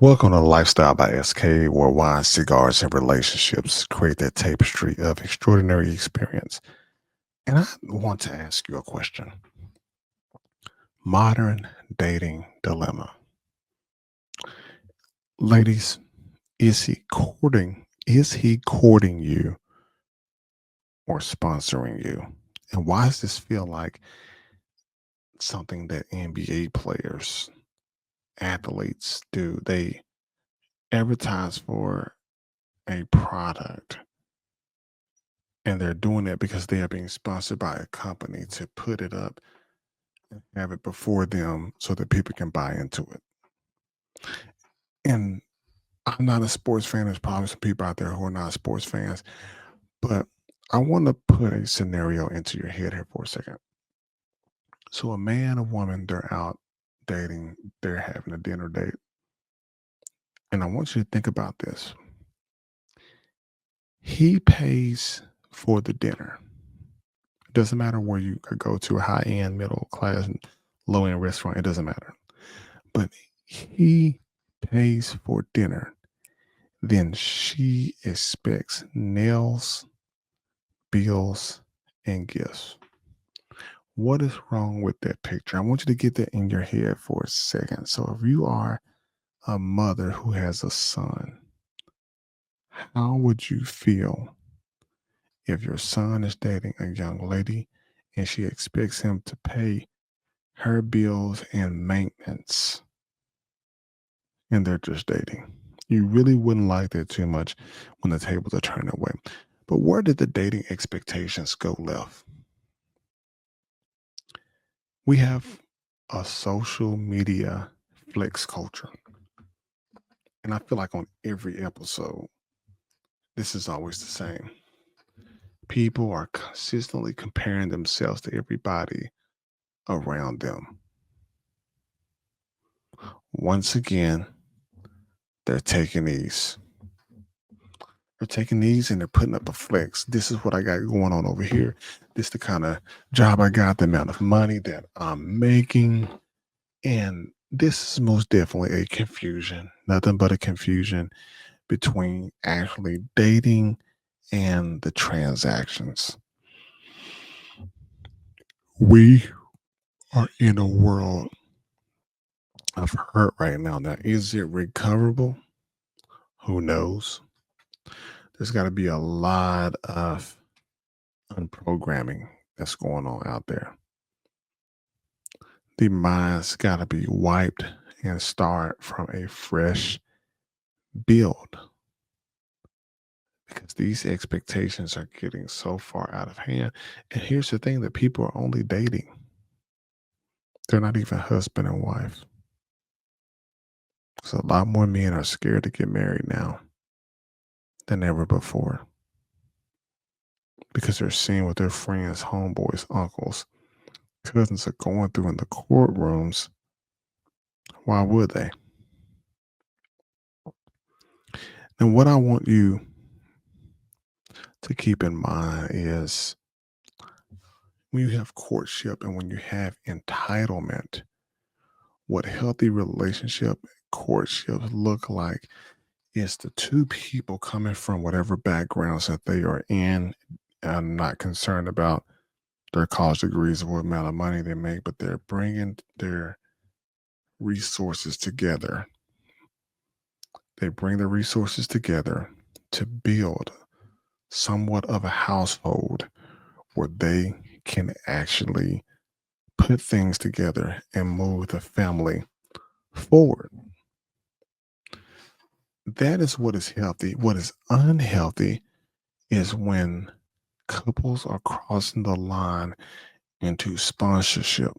Welcome to Lifestyle by SK, where wine, cigars, and relationships create that tapestry of extraordinary experience. And I want to ask you a question. Modern dating dilemma. Ladies, is he courting you or sponsoring you? And why does this feel like something that NBA players, athletes do? They advertise for a product, and they're doing that because they are being sponsored by a company to put it up and have it before them so that people can buy into it. And I'm not a sports fan. There's probably some people out there who are not sports fans, but I want to put a scenario into your head here for a second. So, a man, a woman, they're out dating, they're having a dinner date. And I want you to think about this. He pays for the dinner. It doesn't matter where you could go to, a high end, middle class, low end restaurant, it doesn't matter. But he pays for dinner, then she expects nails, bills, and gifts. What is wrong with that picture? I want you to get that in your head for a second. So, if you are a mother who has a son, how would you feel if your son is dating a young lady and she expects him to pay her bills and maintenance and they're just dating? You really wouldn't like that too much when the tables are turned away. But where did the dating expectations go left? We have a social media flex culture. And I feel like on every episode, this is always the same. People are consistently comparing themselves to everybody around them. Once again, they're taking these. They're taking these and they're putting up a flex. This is what I got going on over here. This is the kind of job I got, the amount of money that I'm making. And this is most definitely a confusion, nothing but a confusion between actually dating and the transactions. We are in a world of hurt right now. Now, is it recoverable? Who knows? There's got to be a lot of unprogramming that's going on out there. The mind's got to be wiped and start from a fresh build because these expectations are getting so far out of hand. And here's the thing, that people are only dating, they're not even husband and wife. So a lot more men are scared to get married now than ever before because they're seeing what their friends, homeboys, uncles, cousins are going through in the courtrooms. Why would they? And what I want you to keep in mind is when you have courtship and when you have entitlement, what healthy relationship courtships look like is the two people coming from whatever backgrounds that they are in and not concerned about their college degrees or what amount of money they make, but they're bringing their resources together. They bring their resources together to build somewhat of a household where they can actually put things together and move the family forward. That is what is healthy. What is unhealthy is when couples are crossing the line into sponsorship.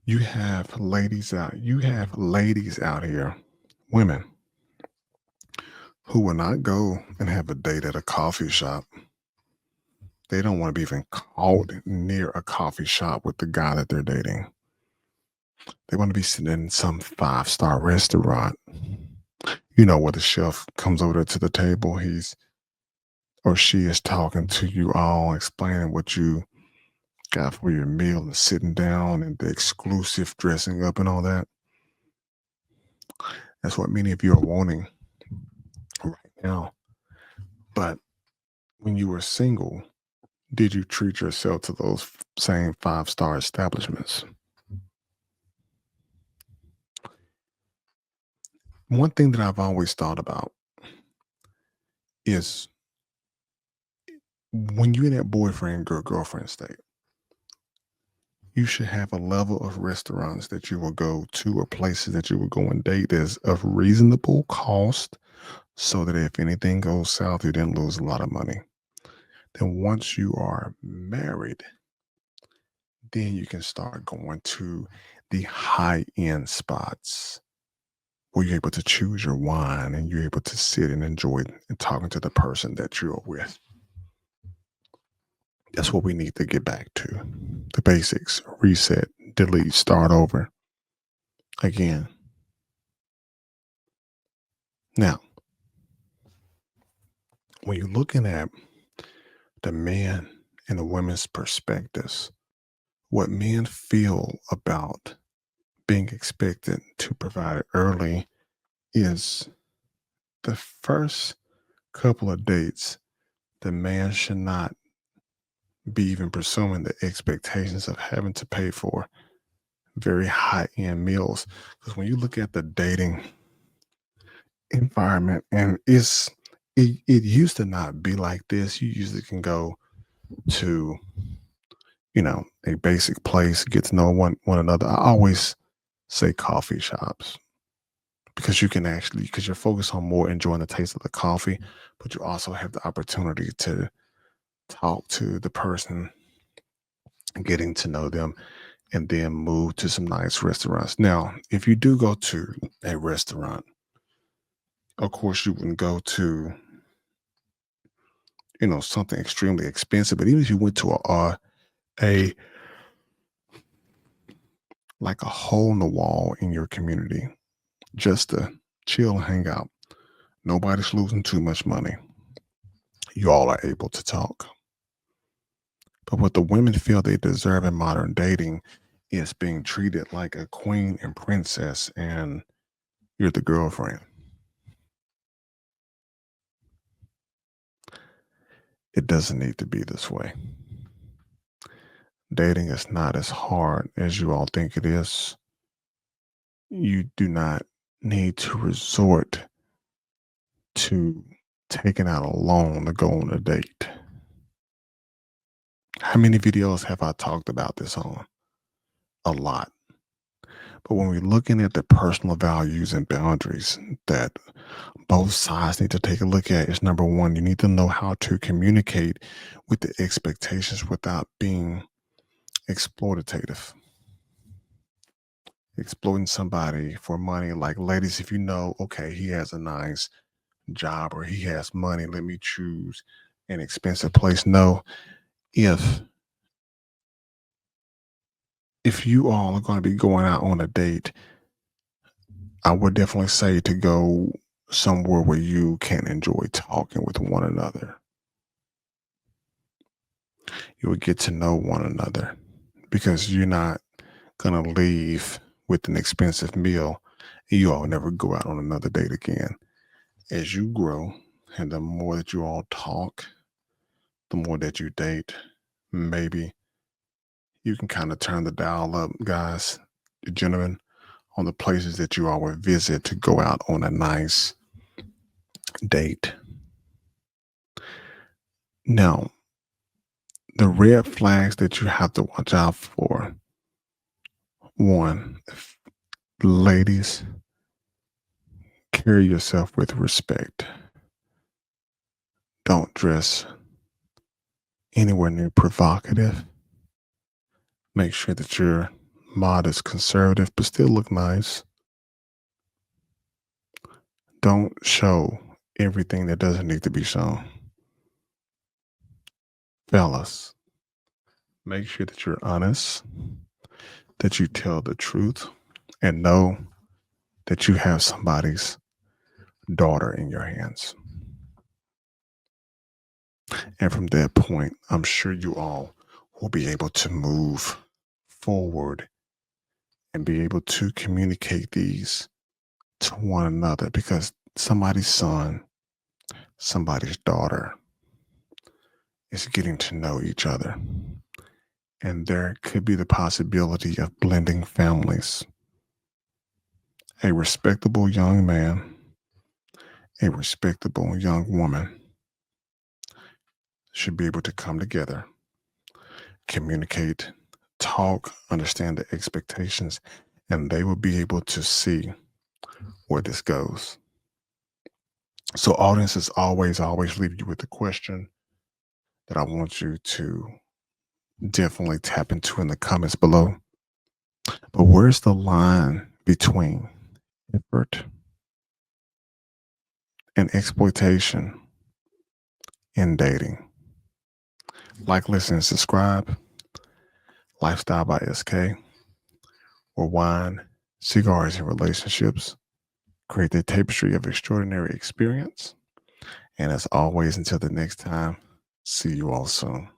You have ladies out here, women, who will not go and have a date at a coffee shop. They don't want to be even called near a coffee shop with the guy that they're dating. They want to be sitting in some five-star restaurant, where the chef comes over to the table. He's or she is talking to you all, explaining what you guy for your meal and sitting down and the exclusive dressing up and all that. That's what many of you are wanting right now. But when you were single, did you treat yourself to those same five-star establishments? One thing that I've always thought about is when you're in that boyfriend or girlfriend state, you should have a level of restaurants that you will go to or places that you will go and date that's of reasonable cost so that if anything goes south, you didn't lose a lot of money. Then once you are married, then you can start going to the high end spots where you're able to choose your wine and you're able to sit and enjoy it and talking to the person that you're with. That's what we need to get back to. The basics, reset, delete, start over again. Now, when you're looking at the men and the women's perspectives, what men feel about being expected to provide early is the first couple of dates, the man should not be even pursuing the expectations of having to pay for very high end meals. Because when you look at the dating environment, and it used to not be like this. You usually can go to, a basic place, get to know one another. I always say coffee shops because you can actually because you're focused on more enjoying the taste of the coffee, but you also have the opportunity to talk to the person, getting to know them, and then move to some nice restaurants. Now, if you do go to a restaurant, of course you wouldn't go to, something extremely expensive. But even if you went to a like a hole in the wall in your community, just to chill and hang out, nobody's losing too much money. You all are able to talk. But what the women feel they deserve in modern dating is being treated like a queen and princess, and you're the girlfriend. It doesn't need to be this way. Dating is not as hard as you all think it is. You do not need to resort to taking out a loan to go on a date. How many videos have I talked about this on? A lot. But when we're looking at the personal values and boundaries that both sides need to take a look at, is number one, you need to know how to communicate with the expectations without being exploitative. Exploiting somebody for money. Like, ladies, if you know, okay, he has a nice job or he has money, let me choose an expensive place. No, if you all are going to be going out on a date, I would definitely say to go somewhere where you can enjoy talking with one another. You will get to know one another because you're not going to leave with an expensive meal and you all never go out on another date again. As you grow and the more that you all talk, the more that you date, maybe you can kind of turn the dial up, guys, gentlemen, on the places that you all would visit to go out on a nice date. Now, the red flags that you have to watch out for: one, ladies, carry yourself with respect. Don't dress anywhere near provocative. Make sure that you're modest, conservative, but still look nice. Don't show everything that doesn't need to be shown. Fellas, make sure that you're honest, that you tell the truth, and know that you have somebody's daughter in your hands. And from that point, I'm sure you all will be able to move forward and be able to communicate these to one another because somebody's son, somebody's daughter is getting to know each other. And there could be the possibility of blending families. A respectable young man, a respectable young woman should be able to come together, communicate, talk, understand the expectations, and they will be able to see where this goes. So, audiences always leave you with the question that I want you to definitely tap into in the comments below. But where's the line between effort and exploitation in dating? Like, listen, and subscribe. Lifestyle by SK, where wine, cigars, and relationships create the tapestry of extraordinary experience. And as always, until the next time, see you all soon.